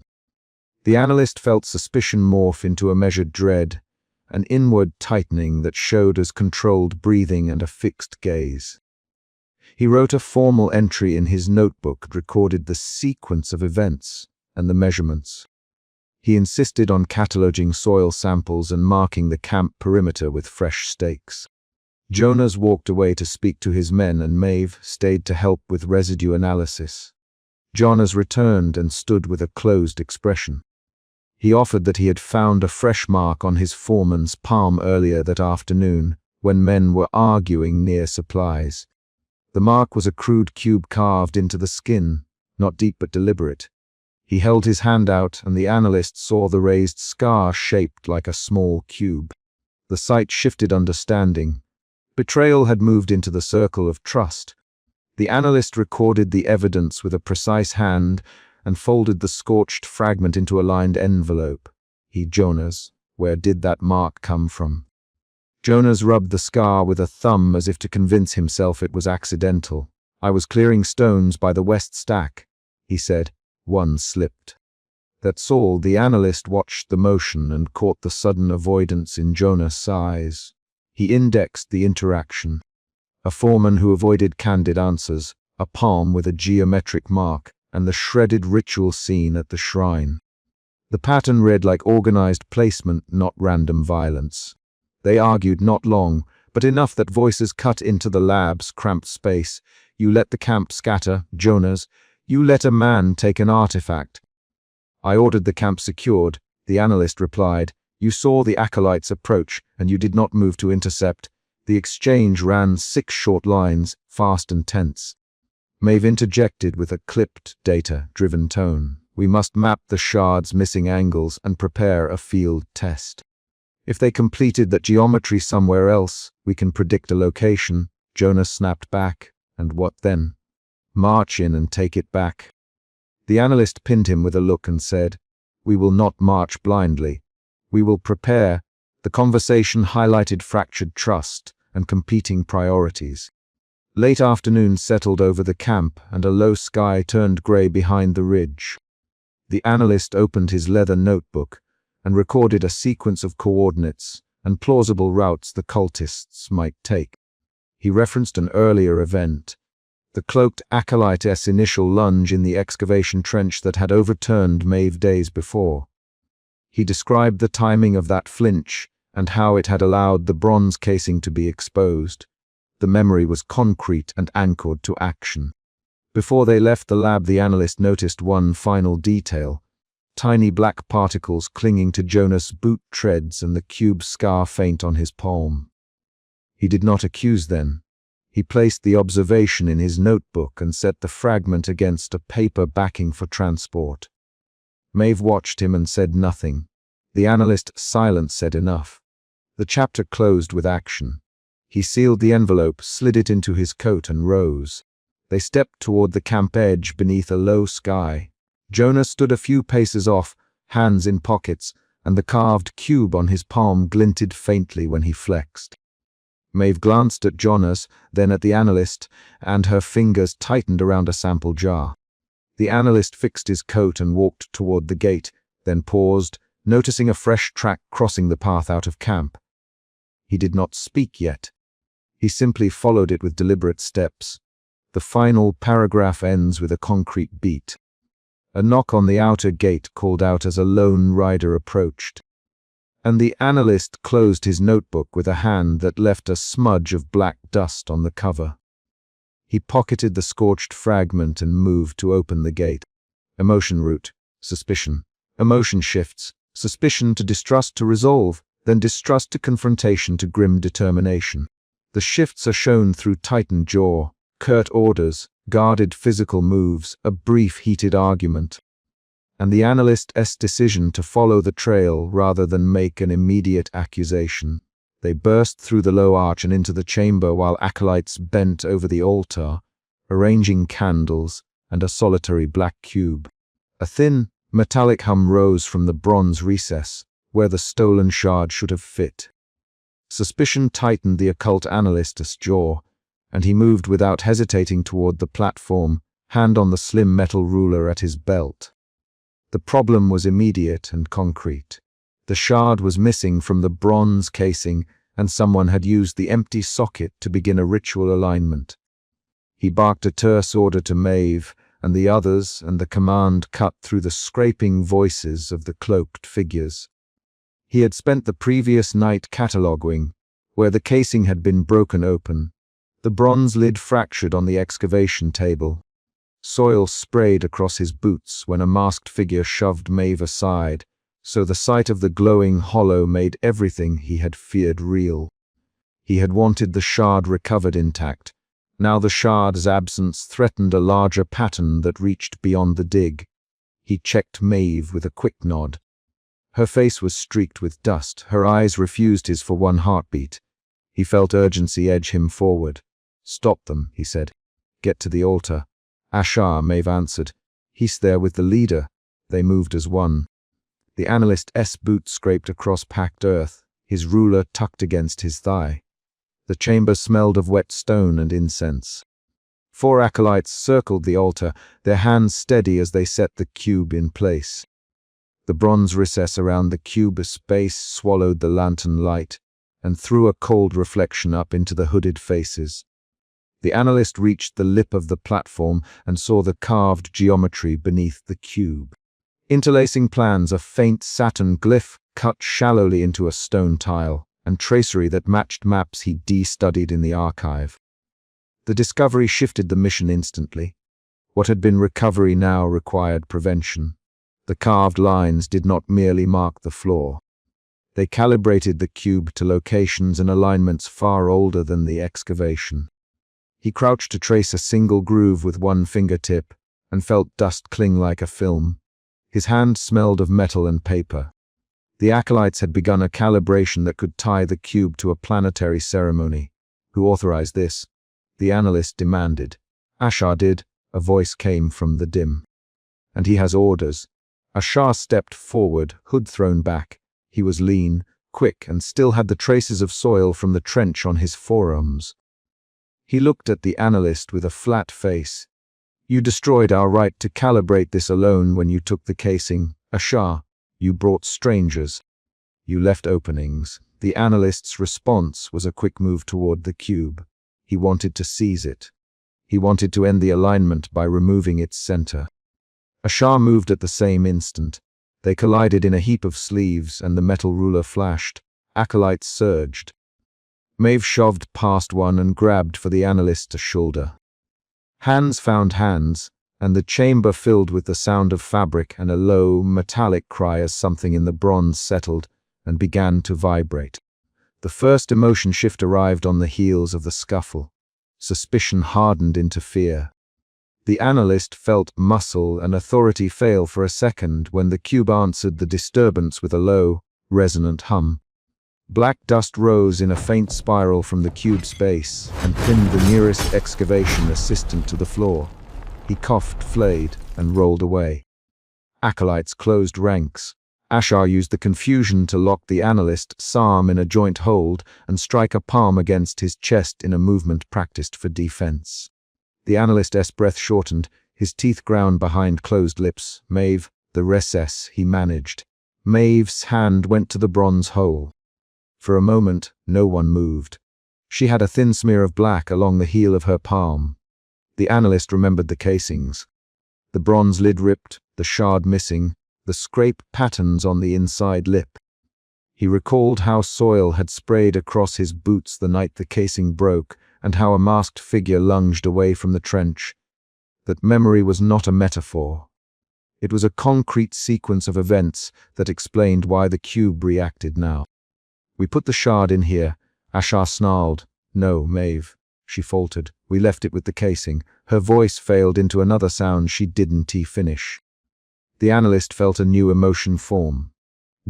The analyst felt suspicion morph into a measured dread, an inward tightening that showed as controlled breathing and a fixed gaze. He wrote a formal entry in his notebook that recorded the sequence of events and the measurements. He insisted on cataloging soil samples and marking the camp perimeter with fresh stakes. Jonas walked away to speak to his men, and Maeve stayed to help with residue analysis. Jonas returned and stood with a closed expression. He offered that he had found a fresh mark on his foreman's palm earlier that afternoon, when men were arguing near supplies. The mark was a crude cube carved into the skin, not deep but deliberate. He held his hand out, and the analyst saw the raised scar shaped like a small cube. The sight shifted understanding. Betrayal had moved into the circle of trust. The analyst recorded the evidence with a precise hand and folded the scorched fragment into a lined envelope. Jonas, where did that mark come from? Jonas rubbed the scar with a thumb as if to convince himself it was accidental. I was clearing stones by the west stack, he said. One slipped. That's all. The analyst watched the motion and caught the sudden avoidance in Jonas' eyes. He indexed the interaction. A foreman who avoided candid answers, a palm with a geometric mark, and the shredded ritual scene at the shrine. The pattern read like organized placement, not random violence. They argued not long, but enough that voices cut into the lab's cramped space. You let the camp scatter, Jonas. You let a man take an artifact. I ordered the camp secured, the analyst replied. You saw the acolytes approach, and you did not move to intercept. The exchange ran 6 short lines, fast and tense. Maeve interjected with a clipped, data-driven tone. We must map the shard's missing angles and prepare a field test. If they completed that geometry somewhere else, we can predict a location. Jonas snapped back. And what then? March in and take it back. The analyst pinned him with a look and said, We will not march blindly. We will prepare. The conversation highlighted fractured trust and competing priorities. Late afternoon settled over the camp and a low sky turned grey behind the ridge. The analyst opened his leather notebook and recorded a sequence of coordinates and plausible routes the cultists might take. He referenced an earlier event, the cloaked acolyte's initial lunge in the excavation trench that had overturned Maeve days before. He described the timing of that flinch and how it had allowed the bronze casing to be exposed. The memory was concrete and anchored to action. Before they left the lab, the analyst noticed one final detail: tiny black particles clinging to Jonas' boot treads and the cube scar faint on his palm. He did not accuse then. He placed the observation in his notebook and set the fragment against a paper backing for transport. Maeve watched him and said nothing. The analyst's silence said enough. The chapter closed with action. He sealed the envelope, slid it into his coat, and rose. They stepped toward the camp edge beneath a low sky. Jonas stood a few paces off, hands in pockets, and the carved cube on his palm glinted faintly when he flexed. Maeve glanced at Jonas, then at the analyst, and her fingers tightened around a sample jar. The analyst fixed his coat and walked toward the gate, then paused, noticing a fresh track crossing the path out of camp. He did not speak yet. He simply followed it with deliberate steps. The final paragraph ends with a concrete beat. A knock on the outer gate called out as a lone rider approached. And the analyst closed his notebook with a hand that left a smudge of black dust on the cover. He pocketed the scorched fragment and moved to open the gate. Emotion route, suspicion. Emotion shifts, suspicion to distrust to resolve, then distrust to confrontation to grim determination. The shifts are shown through tightened jaw, curt orders, guarded physical moves, a brief heated argument. And the analyst's decision to follow the trail rather than make an immediate accusation. They burst through the low arch and into the chamber while acolytes bent over the altar, arranging candles and a solitary black cube. A thin, metallic hum rose from the bronze recess, where the stolen shard should have fit. Suspicion tightened the occult analyst's jaw, and he moved without hesitating toward the platform, hand on the slim metal ruler at his belt. The problem was immediate and concrete. The shard was missing from the bronze casing, and someone had used the empty socket to begin a ritual alignment. He barked a terse order to Maeve and the others, and the command cut through the scraping voices of the cloaked figures. He had spent the previous night cataloging, where the casing had been broken open. The bronze lid fractured on the excavation table. Soil sprayed across his boots when a masked figure shoved Maeve aside, so the sight of the glowing hollow made everything he had feared real. He had wanted the shard recovered intact. Now the shard's absence threatened a larger pattern that reached beyond the dig. He checked Maeve with a quick nod. Her face was streaked with dust. Her eyes refused his for one heartbeat. He felt urgency edge him forward. "Stop them," he said. "Get to the altar." "Ashar," Maeve answered. "He's there with the leader." They moved as one. The analyst's boot scraped across packed earth, his ruler tucked against his thigh. The chamber smelled of wet stone and incense. 4 acolytes circled the altar, their hands steady as they set the cube in place. The bronze recess around the cub's base swallowed the lantern light and threw a cold reflection up into the hooded faces. The analyst reached the lip of the platform and saw the carved geometry beneath the cube. Interlacing plans, a faint Saturn glyph cut shallowly into a stone tile, and tracery that matched maps he'd de-studied in the archive. The discovery shifted the mission instantly. What had been recovery now required prevention. The carved lines did not merely mark the floor. They calibrated the cube to locations and alignments far older than the excavation. He crouched to trace a single groove with one fingertip and felt dust cling like a film. His hand smelled of metal and paper. The acolytes had begun a calibration that could tie the cube to a planetary ceremony. Who authorized this? The analyst demanded. Ashar did, a voice came from the dim. And he has orders. Ashar stepped forward, hood thrown back. He was lean, quick, and still had the traces of soil from the trench on his forearms. He looked at the analyst with a flat face. You destroyed our right to calibrate this alone when you took the casing. Ashar, you brought strangers. You left openings. The analyst's response was a quick move toward the cube. He wanted to seize it. He wanted to end the alignment by removing its center. Ashar moved at the same instant. They collided in a heap of sleeves, and the metal ruler flashed. Acolytes surged. Maeve shoved past one and grabbed for the analyst's shoulder. Hands found hands, and the chamber filled with the sound of fabric and a low, metallic cry as something in the bronze settled and began to vibrate. The first emotion shift arrived on the heels of the scuffle. Suspicion hardened into fear. The analyst felt muscle and authority fail for a second when the cube answered the disturbance with a low, resonant hum. Black dust rose in a faint spiral from the cube's base and pinned the nearest excavation assistant to the floor. He coughed, flayed, and rolled away. Acolytes closed ranks. Ashar used the confusion to lock the analyst's arm in a joint hold and strike a palm against his chest in a movement practiced for defense. The analyst's breath shortened, his teeth ground behind closed lips. Maeve, the recess, he managed. Maeve's hand went to the bronze hole. For a moment, no one moved. She had a thin smear of black along the heel of her palm. The analyst remembered the casings. The bronze lid ripped, the shard missing, the scrape patterns on the inside lip. He recalled how soil had sprayed across his boots the night the casing broke, and how a masked figure lunged away from the trench. That memory was not a metaphor. It was a concrete sequence of events that explained why the cube reacted now. We put the shard in here, Ashar snarled. No, Maeve, she faltered. We left it with the casing. Her voice failed into another sound she didn't finish. The analyst felt a new emotion form.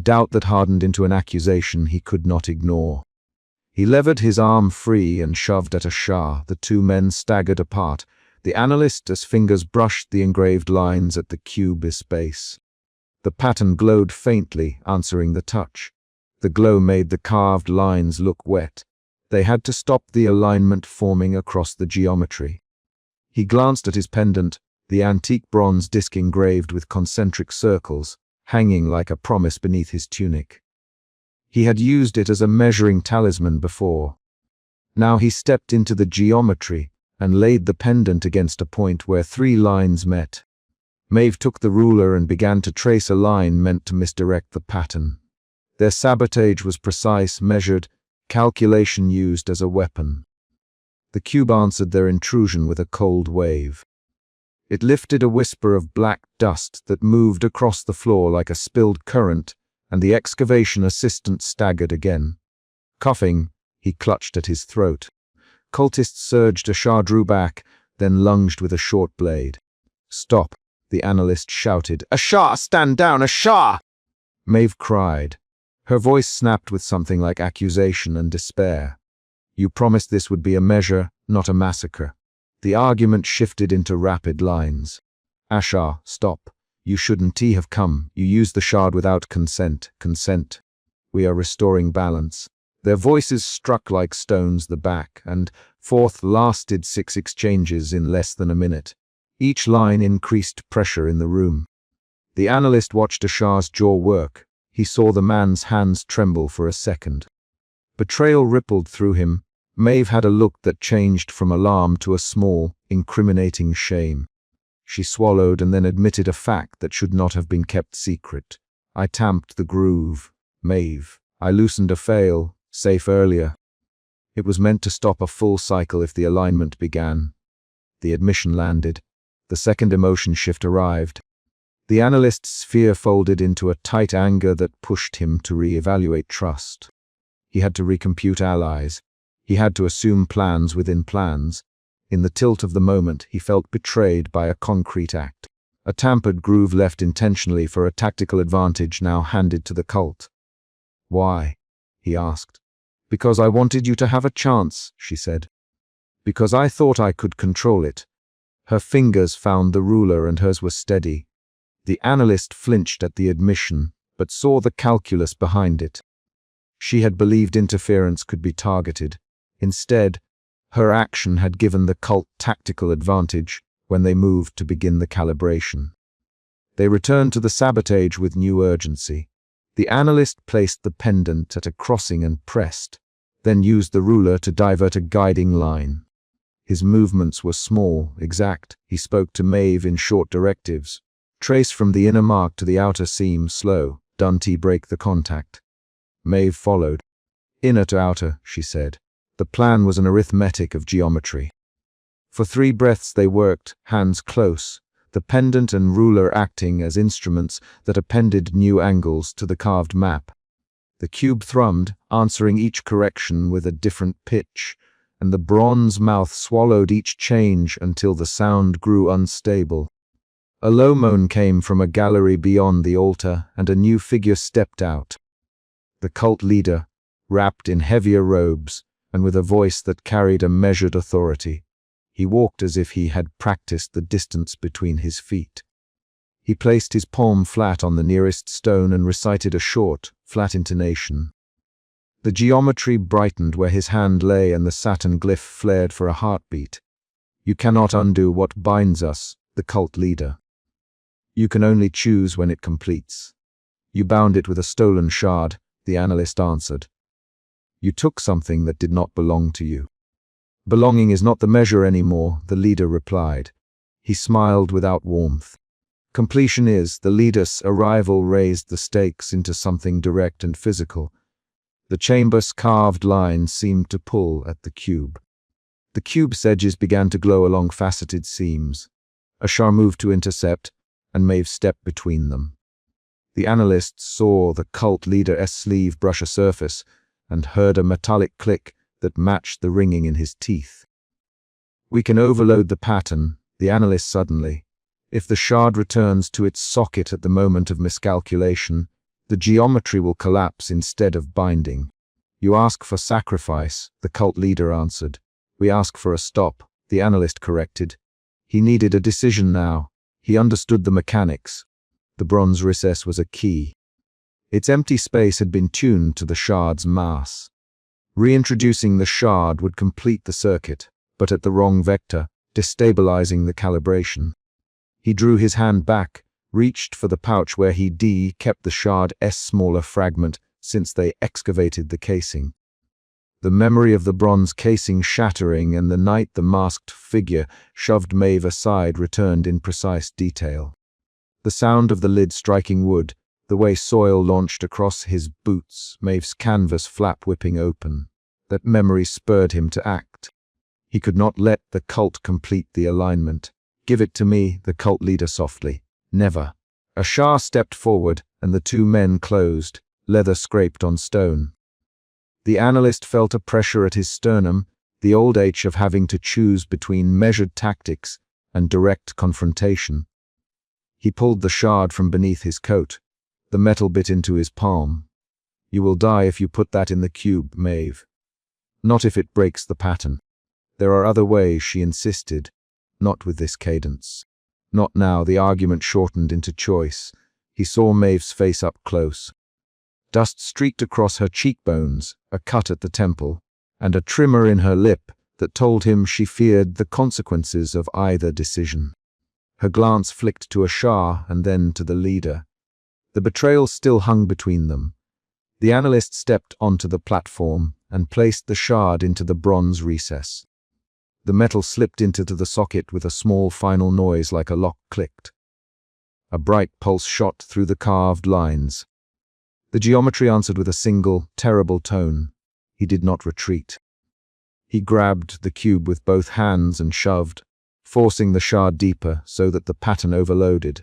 Doubt that hardened into an accusation he could not ignore. He levered his arm free and shoved at Ashar. The two men staggered apart, the analyst's fingers brushed the engraved lines at the cube's base. The pattern glowed faintly, answering the touch. The glow made the carved lines look wet. They had to stop the alignment forming across the geometry. He glanced at his pendant, the antique bronze disc engraved with concentric circles, hanging like a promise beneath his tunic. He had used it as a measuring talisman before. Now he stepped into the geometry and laid the pendant against a point where three lines met. Maeve took the ruler and began to trace a line meant to misdirect the pattern. Their sabotage was precise, measured, calculation used as a weapon. The cube answered their intrusion with a cold wave. It lifted a whisper of black dust that moved across the floor like a spilled current, and the excavation assistant staggered again. Coughing, he clutched at his throat. Cultists surged. Ashar drew back, then lunged with a short blade. Stop, the analyst shouted. Ashar, stand down, Ashar! Maeve cried. Her voice snapped with something like accusation and despair. You promised this would be a measure, not a massacre. The argument shifted into rapid lines. Ashar, stop. You shouldn't have come. You used the shard without consent. Consent. We are restoring balance. Their voices struck like stones the back, and forth lasted 6 exchanges in less than a minute. Each line increased pressure in the room. The analyst watched Ashar's jaw work. He saw the man's hands tremble for a second. Betrayal rippled through him. Maeve had a look that changed from alarm to a small, incriminating shame. She swallowed and then admitted a fact that should not have been kept secret. I tamped the groove. Maeve. I loosened a fail, safe earlier. It was meant to stop a full cycle if the alignment began. The admission landed. The second emotion shift arrived. The analyst's fear folded into a tight anger that pushed him to re-evaluate trust. He had to recompute allies. He had to assume plans within plans. In the tilt of the moment, he felt betrayed by a concrete act. A tampered groove left intentionally for a tactical advantage now handed to the cult. "Why?" he asked. "Because I wanted you to have a chance," she said. "Because I thought I could control it." Her fingers found the ruler and hers were steady. The analyst flinched at the admission, but saw the calculus behind it. She had believed interference could be targeted. Instead, her action had given the cult tactical advantage when they moved to begin the calibration. They returned to the sabotage with new urgency. The analyst placed the pendant at a crossing and pressed, then used the ruler to divert a guiding line. His movements were small, exact. He spoke to Maeve in short directives. "Trace from the inner mark to the outer seam, slow. Dante, break the contact." Maeve followed. "Inner to outer," she said. The plan was an arithmetic of geometry. For 3 breaths they worked, hands close, the pendant and ruler acting as instruments that appended new angles to the carved map. The cube thrummed, answering each correction with a different pitch, and the bronze mouth swallowed each change until the sound grew unstable. A low moan came from a gallery beyond the altar, and a new figure stepped out. The cult leader, wrapped in heavier robes, and with a voice that carried a measured authority. He walked as if he had practiced the distance between his feet. He placed his palm flat on the nearest stone and recited a short, flat intonation. The geometry brightened where his hand lay and the Saturn glyph flared for a heartbeat. "You cannot undo what binds us," the cult leader. "You can only choose when it completes." "You bound it with a stolen shard," the analyst answered. "You took something that did not belong to you." "Belonging is not the measure anymore," the leader replied. He smiled without warmth. "Completion is." The leader's arrival raised the stakes into something direct and physical. The chamber's carved lines seemed to pull at the cube. The cube's edges began to glow along faceted seams. Ashar moved to intercept, and Maeve stepped between them. The analyst saw the cult leader's sleeve brush a surface and heard a metallic click that matched the ringing in his teeth. "We can overload the pattern," the analyst suddenly. "If the shard returns to its socket at the moment of miscalculation, the geometry will collapse instead of binding." "You ask for sacrifice," the cult leader answered. "We ask for a stop," the analyst corrected. He needed a decision now. He understood the mechanics. The bronze recess was a key. Its empty space had been tuned to the shard's mass. Reintroducing the shard would complete the circuit, but at the wrong vector, destabilizing the calibration. He drew his hand back, reached for the pouch where he kept the shard's smaller fragment since they excavated the casing. The memory of the bronze casing shattering and the night the masked figure shoved Maeve aside returned in precise detail. The sound of the lid striking wood, the way soil launched across his boots, Maeve's canvas flap whipping open. That memory spurred him to act. He could not let the cult complete the alignment. "Give it to me," the cult leader softly. "Never." Ashar stepped forward, and the 2 men closed, leather scraped on stone. The analyst felt a pressure at his sternum, the old ache of having to choose between measured tactics and direct confrontation. He pulled the shard from beneath his coat. The metal bit into his palm. "You will die if you put that in the cube, Maeve." "Not if it breaks the pattern." "There are other ways," she insisted. "Not with this cadence." "Not now." The argument shortened into choice. He saw Maeve's face up close. Dust streaked across her cheekbones, a cut at the temple, and a tremor in her lip that told him she feared the consequences of either decision. Her glance flicked to a Shah and then to the leader. The betrayal still hung between them. The analyst stepped onto the platform and placed the shard into the bronze recess. The metal slipped into the socket with a small final noise like a lock clicked. A bright pulse shot through the carved lines. The geometry answered with a single, terrible tone. He did not retreat. He grabbed the cube with both hands and shoved, forcing the shard deeper so that the pattern overloaded.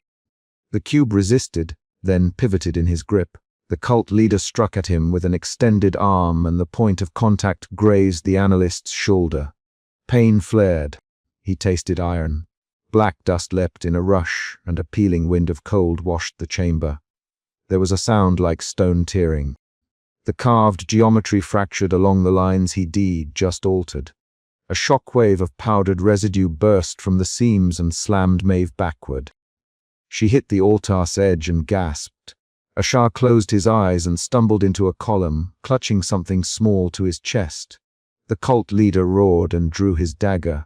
The cube resisted, then pivoted in his grip. The cult leader struck at him with an extended arm and the point of contact grazed the analyst's shoulder. Pain flared. He tasted iron. Black dust leapt in a rush and a peeling wind of cold washed the chamber. There was a sound like stone tearing. The carved geometry fractured along the lines he'd just altered. A shockwave of powdered residue burst from the seams and slammed Maeve backward. She hit the altar's edge and gasped. Ashar closed his eyes and stumbled into a column, clutching something small to his chest. The cult leader roared and drew his dagger.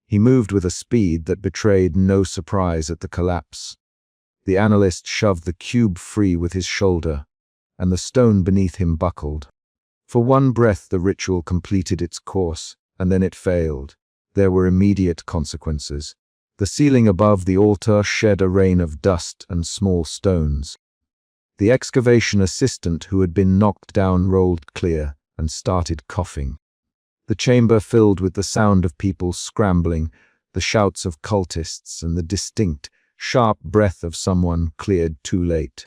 He moved with a speed that betrayed no surprise at the collapse. The analyst shoved the cube free with his shoulder, and the stone beneath him buckled. For one breath the ritual completed its course, and then it failed. There were immediate consequences. The ceiling above the altar shed a rain of dust and small stones. The excavation assistant who had been knocked down rolled clear and started coughing. The chamber filled with the sound of people scrambling, the shouts of cultists, and the distinct, sharp breath of someone cleared too late.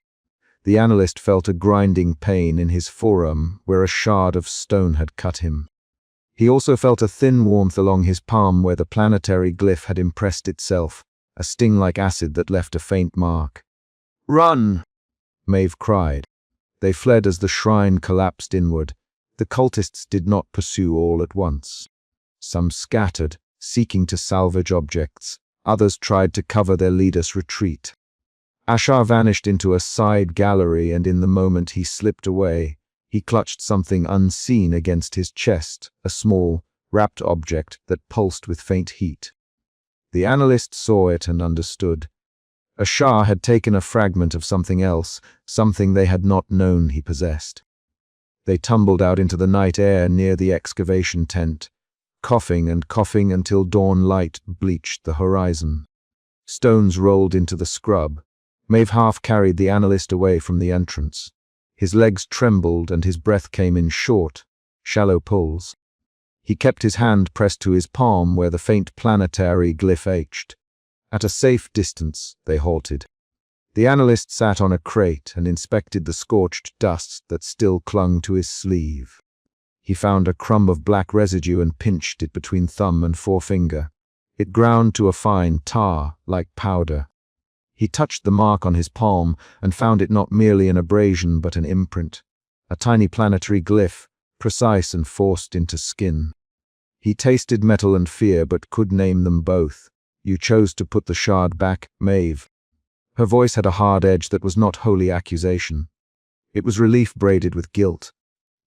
The analyst felt a grinding pain in his forearm where a shard of stone had cut him. He also felt a thin warmth along his palm where the planetary glyph had impressed itself, a sting like acid that left a faint mark. "Run!" Maeve cried. They fled as the shrine collapsed inward. The cultists did not pursue all at once. Some scattered, seeking to salvage objects. Others tried to cover their leader's retreat. Ashar vanished into a side gallery, and in the moment he slipped away, he clutched something unseen against his chest, a small, wrapped object that pulsed with faint heat. The analyst saw it and understood. Ashar had taken a fragment of something else, something they had not known he possessed. They tumbled out into the night air near the excavation tent, coughing and coughing until dawn light bleached the horizon. Stones rolled into the scrub. Maeve half carried the analyst away from the entrance. His legs trembled and his breath came in short, shallow pulls. He kept his hand pressed to his palm where the faint planetary glyph etched. At a safe distance, they halted. The analyst sat on a crate and inspected the scorched dust that still clung to his sleeve. He found a crumb of black residue and pinched it between thumb and forefinger. It ground to a fine tar, like powder. He touched the mark on his palm and found it not merely an abrasion but an imprint, a tiny planetary glyph, precise and forced into skin. He tasted metal and fear but could name them both. "You chose to put the shard back, Maeve." Her voice had a hard edge that was not wholly accusation. It was relief braided with guilt.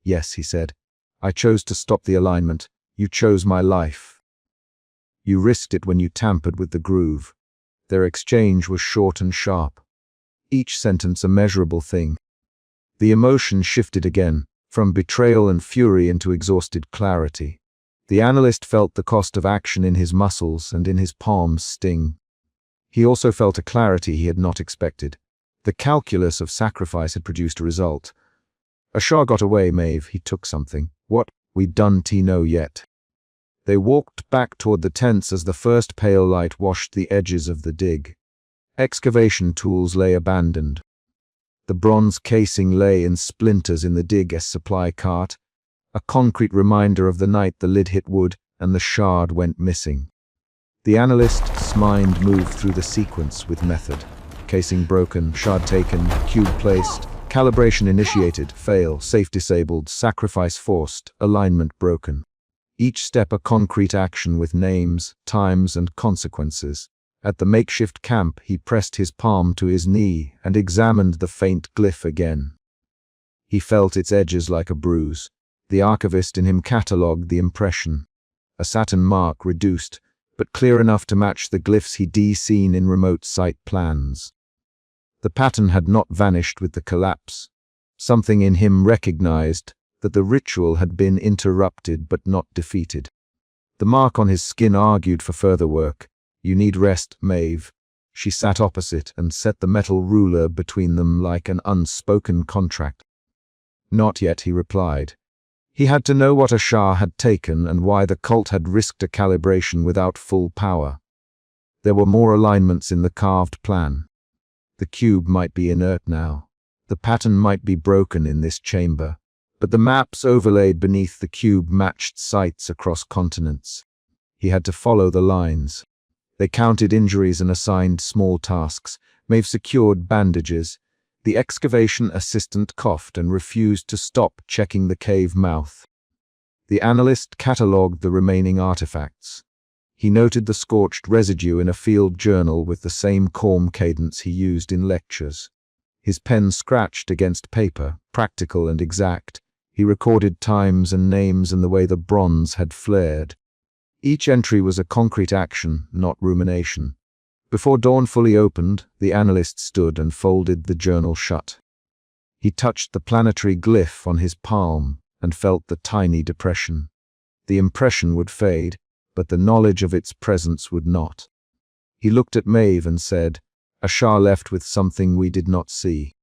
"Yes," he said. "I chose to stop the alignment. You chose my life. You risked it when you tampered with the groove." Their exchange was short and sharp. Each sentence a measurable thing. The emotion shifted again, from betrayal and fury into exhausted clarity. The analyst felt the cost of action in his muscles and in his palms sting. He also felt a clarity he had not expected. The calculus of sacrifice had produced a result. "Ashar got away, Maeve. He took something. What? We done know yet." They walked back toward the tents as the first pale light washed the edges of the dig. Excavation tools lay abandoned. The bronze casing lay in splinters in the dig's supply cart, a concrete reminder of the night the lid hit wood and the shard went missing. The analyst's mind moved through the sequence with method. Casing broken, shard taken, cube placed, calibration initiated, fail, safe disabled, sacrifice forced, alignment broken. Each step a concrete action with names, times, and consequences. At the makeshift camp, he pressed his palm to his knee and examined the faint glyph again. He felt its edges like a bruise. The archivist in him catalogued the impression. A Saturn mark reduced, but clear enough to match the glyphs he'd seen in remote site plans. The pattern had not vanished with the collapse. Something in him recognized that the ritual had been interrupted but not defeated. The mark on his skin argued for further work. "You need rest, Maeve." She sat opposite and set the metal ruler between them like an unspoken contract. "Not yet," he replied. He had to know what Ashar had taken and why the cult had risked a calibration without full power. There were more alignments in the carved plan. The cube might be inert now. The pattern might be broken in this chamber. But the maps overlaid beneath the cube matched sites across continents. He had to follow the lines. They counted injuries and assigned small tasks. Maeve secured bandages. The excavation assistant coughed and refused to stop checking the cave mouth. The analyst catalogued the remaining artifacts. He noted the scorched residue in a field journal with the same calm cadence he used in lectures. His pen scratched against paper, practical and exact. He recorded times and names and the way the bronze had flared. Each entry was a concrete action, not rumination. Before dawn fully opened, the analyst stood and folded the journal shut. He touched the planetary glyph on his palm and felt the tiny depression. The impression would fade, but the knowledge of its presence would not. He looked at Maeve and said, "Ashar left with something we did not see."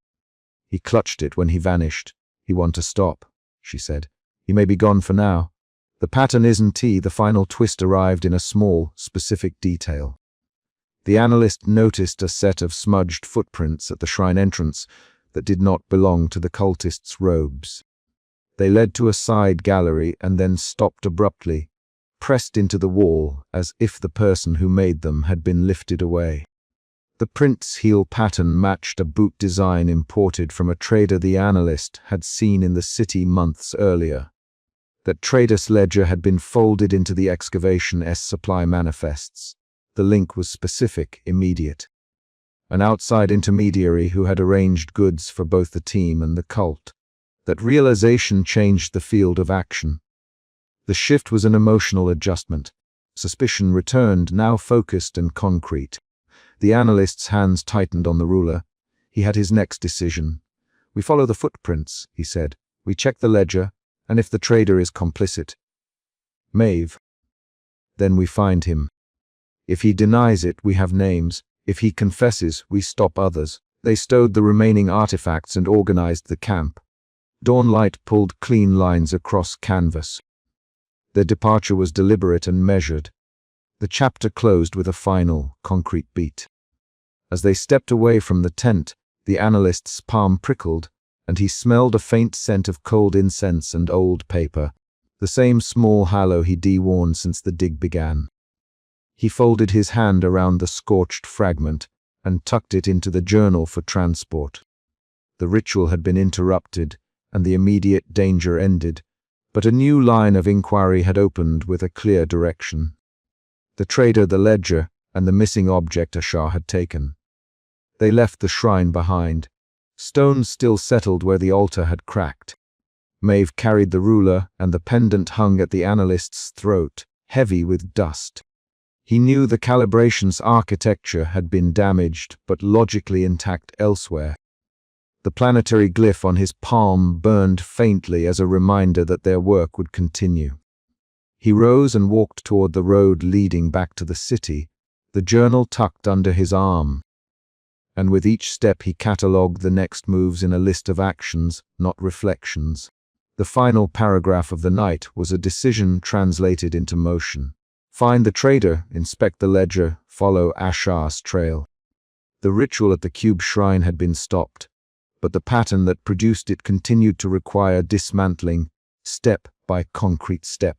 He clutched it when he vanished. "He want to stop," she said. "He may be gone for now." The pattern isn't the final twist arrived in a small, specific detail. The analyst noticed a set of smudged footprints at the shrine entrance that did not belong to the cultists' robes. They led to a side gallery and then stopped abruptly, pressed into the wall as if the person who made them had been lifted away. The print's heel pattern matched a boot design imported from a trader the analyst had seen in the city months earlier. That trader's ledger had been folded into the excavation's supply manifests. The link was specific, immediate. An outside intermediary who had arranged goods for both the team and the cult. That realization changed the field of action. The shift was an emotional adjustment. Suspicion returned, now focused and concrete. The analyst's hands tightened on the ruler. He had his next decision. "We follow the footprints," he said. "We check the ledger, and if the trader is complicit, Maeve, then we find him. If he denies it, we have names. If he confesses, we stop others." They stowed the remaining artifacts and organized the camp. Dawnlight pulled clean lines across canvas. Their departure was deliberate and measured. The chapter closed with a final, concrete beat. As they stepped away from the tent, the analyst's palm prickled, and he smelled a faint scent of cold incense and old paper, the same small hallow he'd worn since the dig began. He folded his hand around the scorched fragment and tucked it into the journal for transport. The ritual had been interrupted, and the immediate danger ended, but a new line of inquiry had opened with a clear direction. The trader, the ledger, and the missing object Ashar had taken. They left the shrine behind. Stones still settled where the altar had cracked. Maeve carried the ruler, and the pendant hung at the analyst's throat, heavy with dust. He knew the calibration's architecture had been damaged, but logically intact elsewhere. The planetary glyph on his palm burned faintly as a reminder that their work would continue. He rose and walked toward the road leading back to the city, the journal tucked under his arm. And with each step he catalogued the next moves in a list of actions, not reflections. The final paragraph of the night was a decision translated into motion. Find the trader, inspect the ledger, follow Ashar's trail. The ritual at the cube shrine had been stopped, but the pattern that produced it continued to require dismantling, step by concrete step.